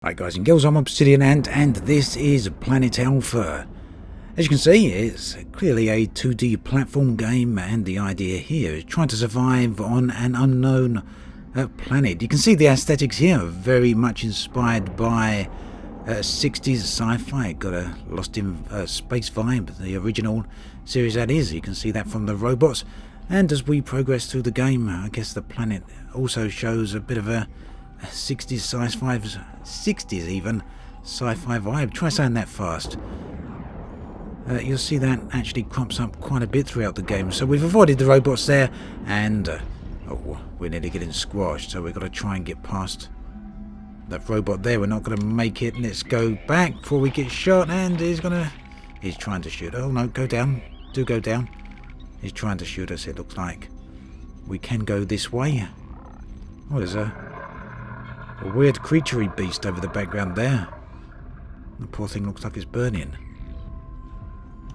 Hi guys and girls, I'm Obsidian Ant and this is Planet Alpha. As you can see, it's clearly a 2D platform game, and the idea here is trying to survive on an unknown planet. You can see the aesthetics here, very much inspired by 60s sci-fi. Got a Lost in Space vibe, the original series that is. You can see that from the robots, and as we progress through the game, I guess the planet also shows a bit of a 60s sci-fi, 60s even sci-fi vibe. Try saying that fast. You'll see that actually crops up quite a bit throughout the game. So we've avoided the robots there, and we're nearly getting squashed. So we've got to try and get past that robot there. We're not going to make it. Let's go back before we get shot. And he's trying to shoot. Oh no, go down. Do go down. He's trying to shoot us. It looks like we can go this way. Oh, there's a weird creaturey beast over the background there. The poor thing looks like it's burning.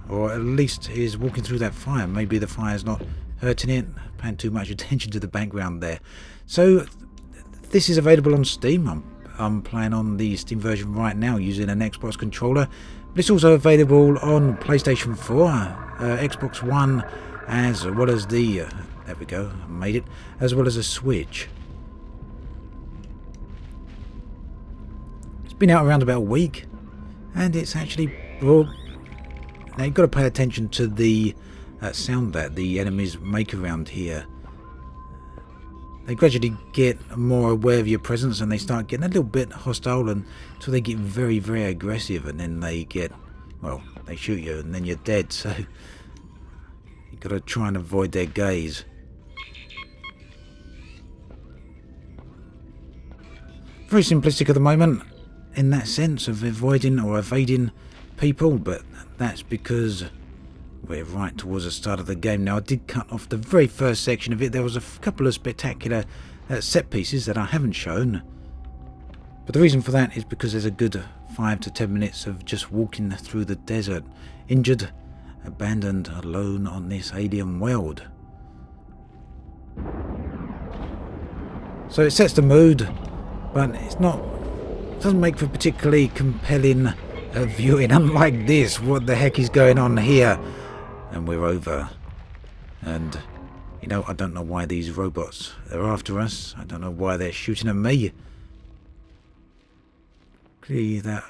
Or at least is walking through that fire. Maybe the fire's not hurting it. Paying too much attention to the background there. So this is available on Steam. I'm playing on the Steam version right now using an Xbox controller. But it's also available on PlayStation 4, Xbox One, as well as the... there we go, I made it. As well as a Switch. Been out around about a week, and it's actually, well, now you've got to pay attention to the sound that the enemies make around here. They gradually get more aware of your presence, and they start getting a little bit hostile until they get very, very aggressive, and then they get, well, they shoot you and then you're dead. So you've got to try and avoid their gaze. Very simplistic at the moment, in that sense of avoiding or evading people, but that's because we're right towards the start of the game. Now, I did cut off the very first section of it. There was a couple of spectacular set pieces that I haven't shown, but the reason for that is because there's a good 5 to 10 minutes of just walking through the desert, injured, abandoned, alone on this alien world. So it sets the mood, but it's not... doesn't make for particularly compelling viewing. Unlike this, what the heck is going on here? And we're over. And, you know, I don't know why these robots are after us. I don't know why they're shooting at me. Clearly that...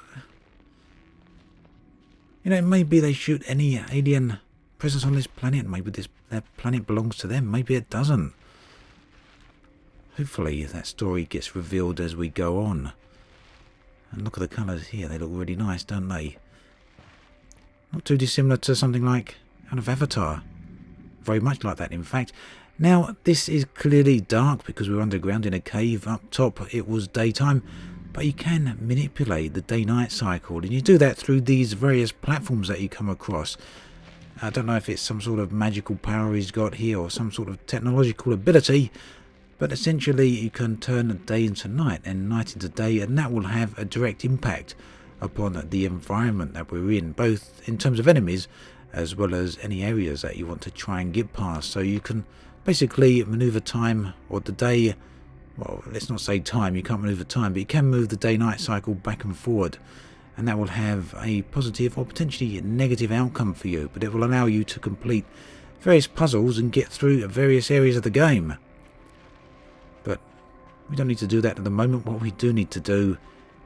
you know, maybe they shoot any alien presence on this planet. Maybe that planet belongs to them. Maybe it doesn't. Hopefully that story gets revealed as we go on. And look at the colours here, they look really nice, don't they? Not too dissimilar to something like out of Avatar. Very much like that, in fact. Now, this is clearly dark because we're underground in a cave. Up top it was daytime, but you can manipulate the day-night cycle, and you do that through these various platforms that you come across. I don't know if it's some sort of magical power he's got here or some sort of technological ability, but essentially you can turn day into night and night into day, and that will have a direct impact upon the environment that we're in, both in terms of enemies as well as any areas that you want to try and get past. So you can basically maneuver time, or the day, well, let's not say time, you can't maneuver time, but you can move the day-night cycle back and forward, and that will have a positive or potentially negative outcome for you, but it will allow you to complete various puzzles and get through various areas of the game. But we don't need to do that at the moment. What we do need to do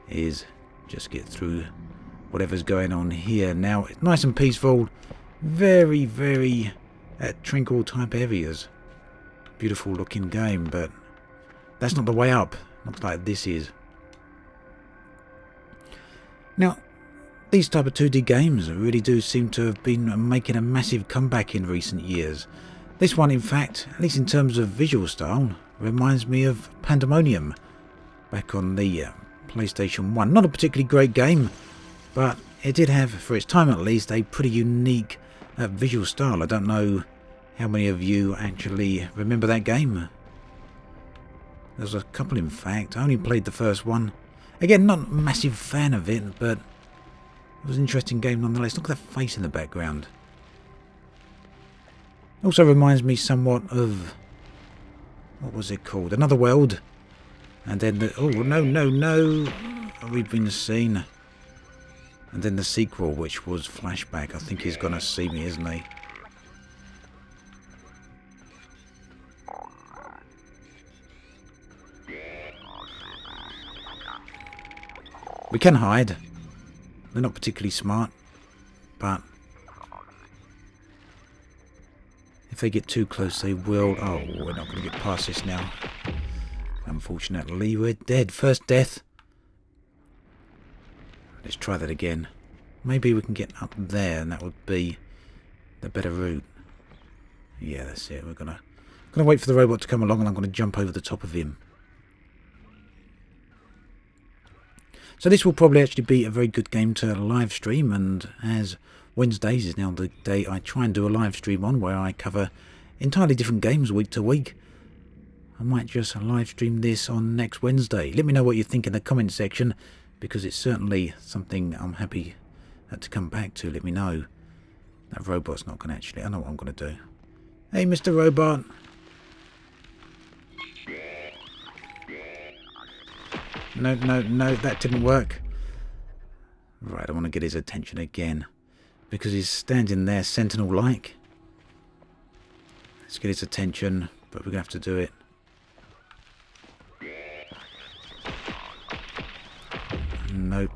is just get through whatever's going on here. Now, it's nice and peaceful. Very, very tranquil type areas. Beautiful looking game, but that's not the way up. Looks like this is. Now, these type of 2D games really do seem to have been making a massive comeback in recent years. This one, in fact, at least in terms of visual style, reminds me of Pandemonium back on the PlayStation 1. Not a particularly great game, but it did have, for its time at least, a pretty unique visual style. I don't know how many of you actually remember that game. There's a couple, in fact. I only played the first one. Again, not a massive fan of it, but it was an interesting game nonetheless. Look at that face in the background. Also reminds me somewhat of... what was it called? Another World. And then the... oh, no. we've been seen. And then the sequel, which was Flashback. I think he's gonna see me, isn't he? We can hide. They're not particularly smart, but if they get too close, they will. Oh, we're not going to get past this now. Unfortunately, we're dead. First death. Let's try that again. Maybe we can get up there, and that would be the better route. Yeah, that's it. We're gonna wait for the robot to come along, and I'm gonna jump over the top of him. So this will probably actually be a very good game to live stream, and as Wednesdays is now the day I try and do a live stream on, where I cover entirely different games week to week, I might just live stream this on next Wednesday. Let me know what you think in the comment section, because it's certainly something I'm happy to come back to. Let me know. That robot's not going to actually... I know what I'm going to do. Hey, Mr. Robot. No, that didn't work. Right, I want to get his attention again, because he's standing there sentinel-like. Let's get his attention, but we're going to have to do it. Nope.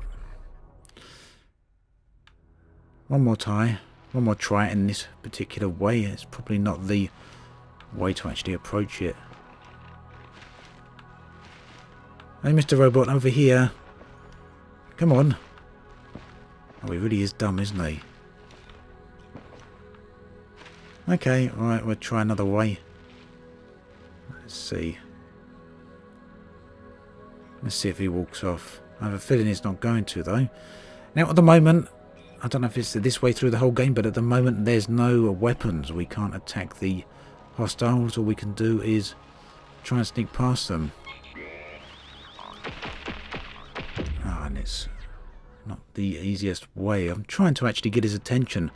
One more try it in this particular way. It's probably not the way to actually approach it. Hey, Mr. Robot, over here. Come on. Oh, he really is dumb, isn't he? Okay, alright, we'll try another way. Let's see. Let's see if he walks off. I have a feeling he's not going to, though. Now, at the moment, I don't know if it's this way through the whole game, but at the moment there's no weapons. We can't attack the hostiles. All we can do is try and sneak past them. And it's not the easiest way. I'm trying to actually get his attention.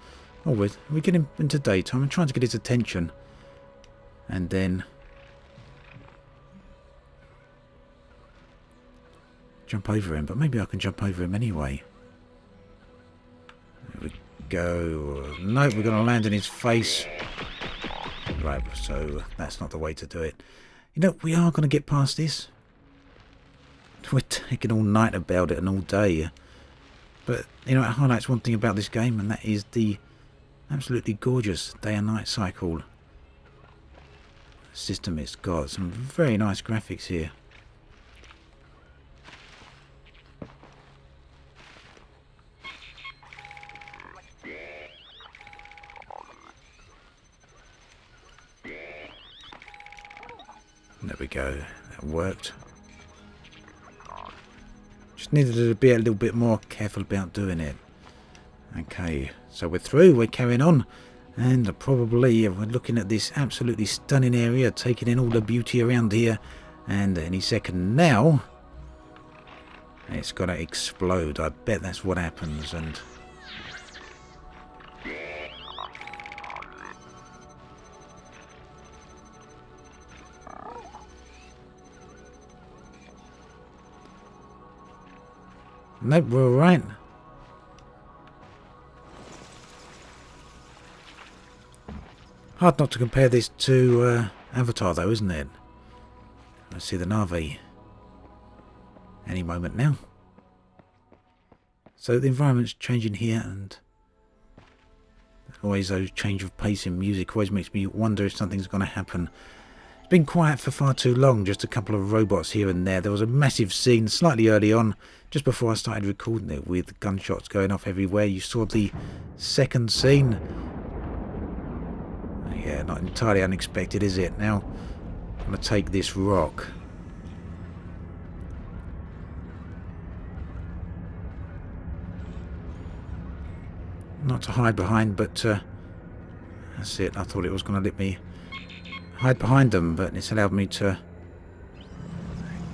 Oh, we get him into daytime. I'm trying to get his attention. And then jump over him. But maybe I can jump over him anyway. There we go. Nope, we're going to land in his face. Right, so that's not the way to do it. You know, we are going to get past this. We're taking all night about it and all day. But, you know, it highlights one thing about this game, and that is the absolutely gorgeous day and night cycle system it's got. Some very nice graphics here. There we go. That worked. Just needed to be a little bit more careful about doing it. Okay, so we're through, we're carrying on, and probably we're looking at this absolutely stunning area, taking in all the beauty around here, and any second now it's gonna explode. I bet that's what happens. And nope, we're alright. Hard not to compare this to Avatar, though, isn't it? Let's see the Na'vi any moment now. So the environment's changing here, and always those change of pace in music always makes me wonder if something's going to happen. It's been quiet for far too long, just a couple of robots here and there. There was a massive scene slightly early on, just before I started recording it, with gunshots going off everywhere. You saw the second scene. Yeah, not entirely unexpected, is it? Now, I'm going to take this rock. Not to hide behind, but that's it. I thought it was going to let me hide behind them, but it's allowed me to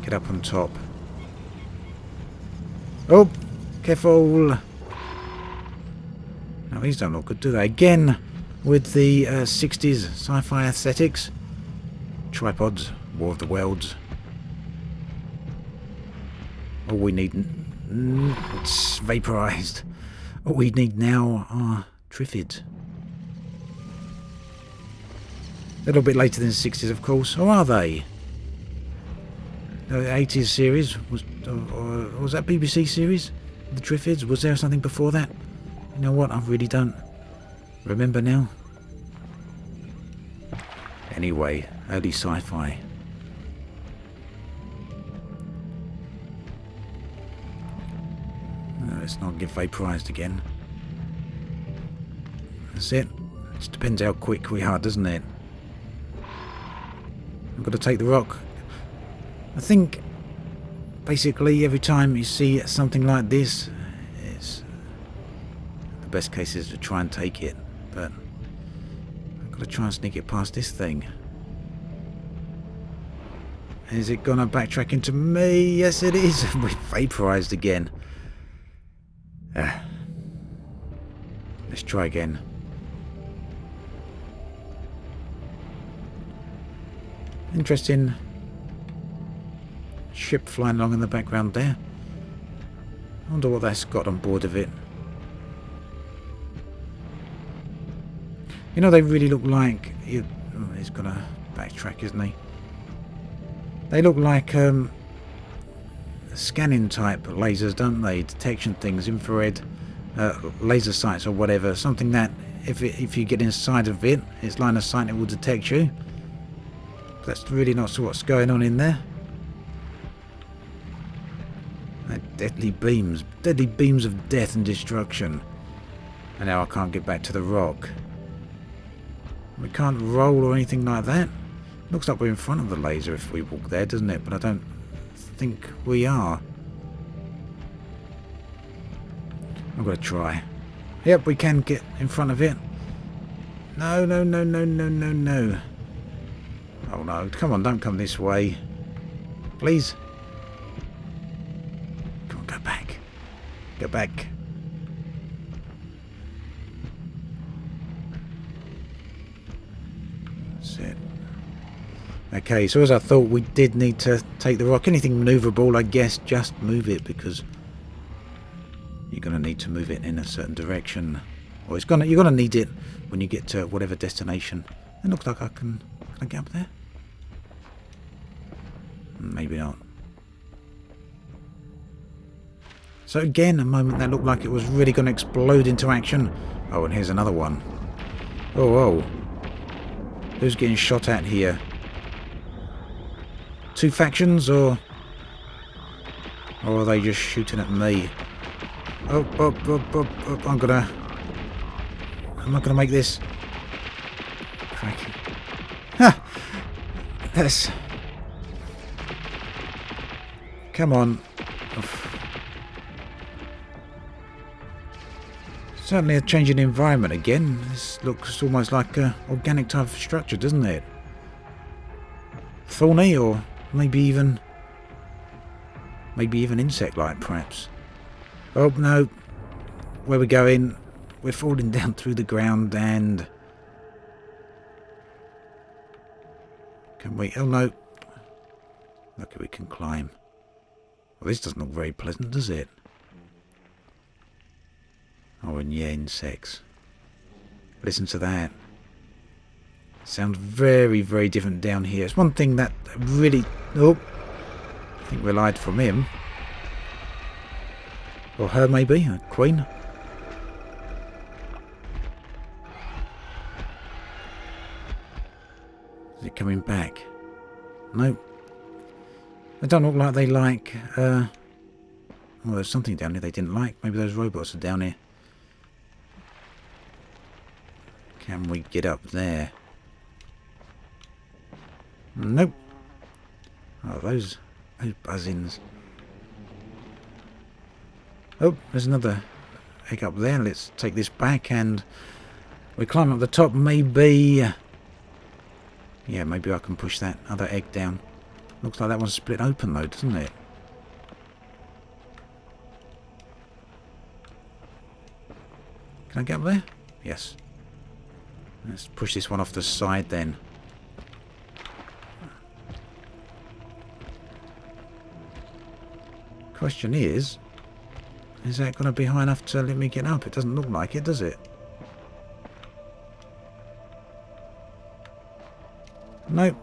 get up on top. Oh, careful. Now, these don't look good, do they? Again, with the 60s sci-fi aesthetics. Tripods, War of the Worlds. All we need It's vaporized. What we need now are Triffids. A little bit later than the 60s, of course. Or are they? The 80s series was that BBC series? The Triffids? Was there something before that? You know what? I really don't remember now. Anyway, early sci-fi. Let's not get vaporized again. That's it. It just depends how quick we are, doesn't it? I've got to take the rock. I think basically every time you see something like this, the best case is to try and take it, but I've got to try and sneak it past this thing. Is it gonna backtrack into me? Yes it is. We're vaporized again. Let's try again. Interesting ship flying along in the background there. I wonder what that's got on board of it. You know, they really look like... he's gonna backtrack, isn't he? They look like scanning type lasers, don't they? Detection things, infrared laser sights or whatever. Something that if you get inside of it, its line of sight, it will detect you. That's really not what's going on in there. Deadly beams of death and destruction. And now I can't get back to the rock. We can't roll or anything like that. Looks like we're in front of the laser if we walk there, doesn't it? But I don't think we are. I'm going to try. Yep, we can get in front of it. No, no, no, no, no, no, no. Oh no, come on, don't come this way. Please. Come on, go back. Go back. That's it. Okay, so as I thought, we did need to take the rock. Anything maneuverable, I guess, just move it, because you're going to need to move it in a certain direction. Or you're going to need it when you get to whatever destination. It looks like can I get up there? Maybe not. So again, a moment that looked like it was really going to explode into action. Oh, and here's another one. Oh, whoa. Who's getting shot at here? Two factions, or are they just shooting at me? Oh, I'm not gonna make this. Crikey. Ha! That's... Come on. Oof. Certainly a change in environment again. This looks almost like an organic type of structure, doesn't it? Thorny, or maybe even insect-like, perhaps. Oh no, where we're going, we're falling down through the ground, and can we? Oh no, lucky we can climb. Well, this doesn't look very pleasant, does it? Oh, and yeah, insects. Listen to that. Sounds very, very different down here. It's one thing that really... Oh, I think we lied from him. Or her, maybe, a queen. Is it coming back? No. They don't look like they like... well, there's something down here they didn't like. Maybe those robots are down here. Can we get up there? Nope. Oh, those buzzings. Oh, there's another egg up there. Let's take this back and we climb up the top. Maybe... Yeah, maybe I can push that other egg down. Looks like that one's split open though, doesn't it? Can I get up there? Yes. Let's push this one off the side then. Question is, Is that going to be high enough to let me get up? It doesn't look like it, does it? Nope.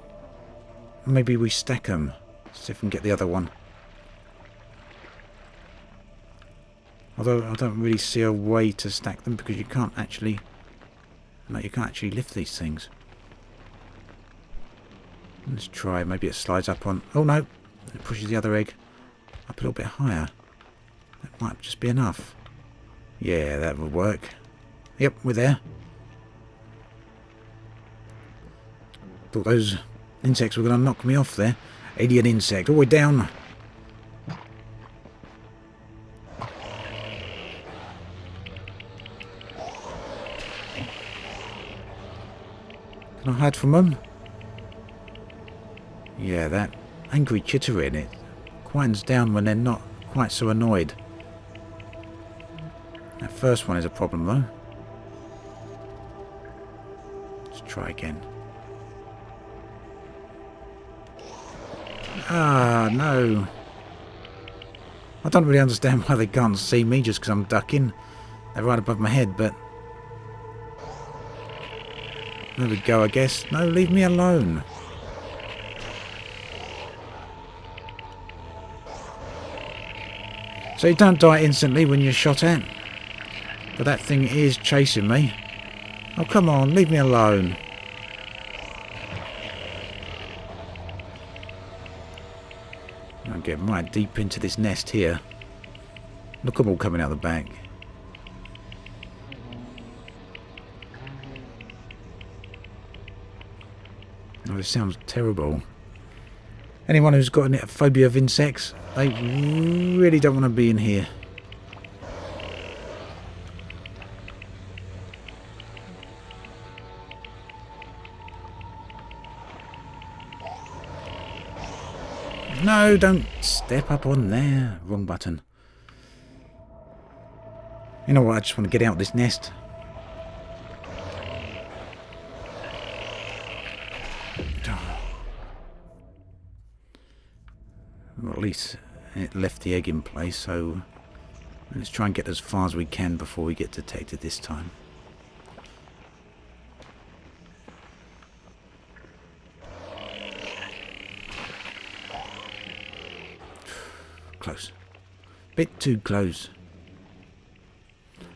Maybe we stack them. See if we can get the other one. Although I don't really see a way to stack them because you can't actually... No, you can't actually lift these things. Let's try. Maybe it slides up on... Oh no! It pushes the other egg up a little bit higher. That might just be enough. Yeah, that will work. Yep, we're there. Thought those insects were going to knock me off there. Alien insect. Oh, we're down. Can I hide from them? Yeah, that angry chittering, it quietens down when they're not quite so annoyed. That first one is a problem though. Let's try again. Ah, no. I don't really understand why they can't see me just because I'm ducking. They're right above my head, but... There we go, I guess. No, leave me alone. So you don't die instantly when you're shot at. But that thing is chasing me. Oh, come on, leave me alone. I'm getting right deep into this nest here. Look at them all coming out the back. Oh, this sounds terrible. Anyone who's got a phobia of insects, they really don't want to be in here. No, don't step up on there. Wrong button. You know what, I just want to get out of this nest. Well, at least it left the egg in place, so let's try and get as far as we can before we get detected this time. Close. Bit too close.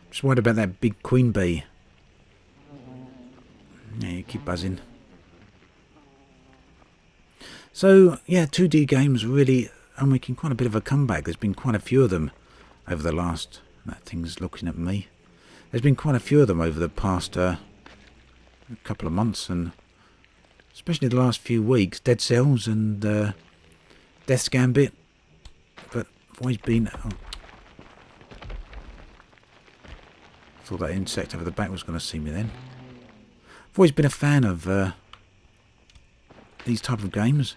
Just worried about that big queen bee. Yeah, you keep buzzing. So, yeah, 2D games really are making quite a bit of a comeback. There's been quite a few of them over the last... That thing's looking at me. There's been quite a few of them over the past couple of months, and especially the last few weeks. Dead Cells and Death's Gambit. But I've always been... Oh. Thought that insect over the back was going to see me then. I've always been a fan of these type of games.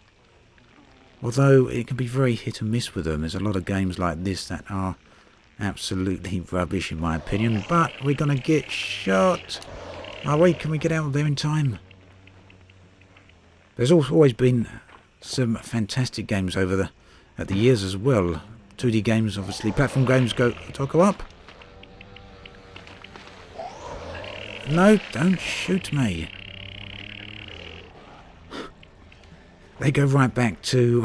Although it can be very hit and miss with them. There's a lot of games like this that are absolutely rubbish in my opinion. But we're going to get shot. Oh wait, can we get out of there in time? There's also always been some fantastic games over the years as well. 2D games, obviously. Platform games go up. No, don't shoot me. They go right back to,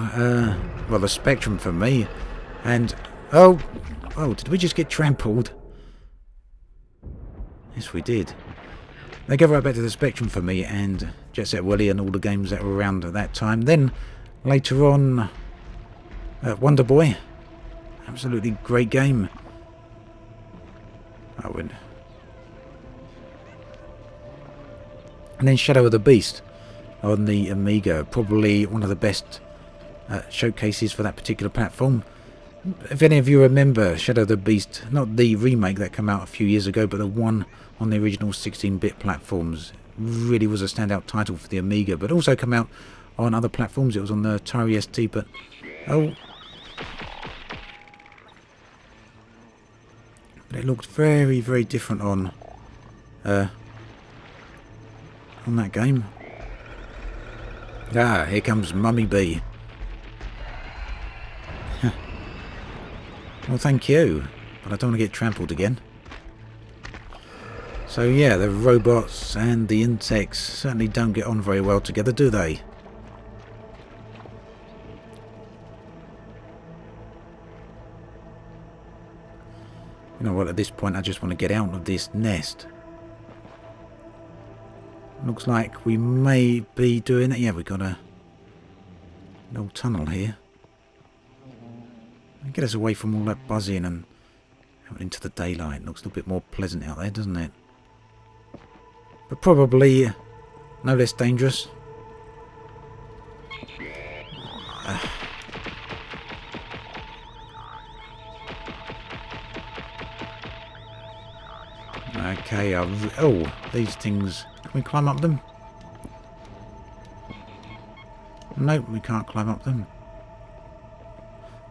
well, the Spectrum for me. And, oh, did we just get trampled? Yes, we did. They go right back to the Spectrum for me and Jet Set Willy and all the games that were around at that time. Then, later on, Wonder Boy. Absolutely great game. I win. And then Shadow of the Beast on the Amiga, probably one of the best showcases for that particular platform. If any of you remember Shadow of the Beast, not the remake that came out a few years ago, but the one on the original 16-bit platforms, really was a standout title for the Amiga, but also come out on other platforms. It was on the Atari ST, but but it looked very, very different on that game. Ah, here comes Mummy Bee. Well, thank you. but I don't want to get trampled again. So yeah, the robots and the insects certainly don't get on very well together, do they? You know what, at this point I just want to get out of this nest. Looks like we may be doing it. Yeah, we've got a little tunnel here. Get us away from all that buzzing and out into the daylight. Looks a little bit more pleasant out there, doesn't it? But probably no less dangerous. Okay, oh, these things. Can we climb up them? Nope, we can't climb up them.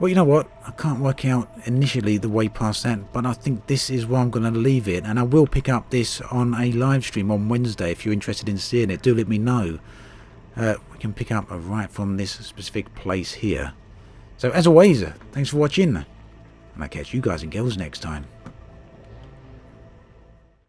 Well, you know what? I can't work out initially the way past that, but I think this is where I'm going to leave it. And I will pick up this on a live stream on Wednesday. If you're interested in seeing it, do let me know. We can pick up right from this specific place here. So, as always, thanks for watching. And I'll catch you guys and girls next time.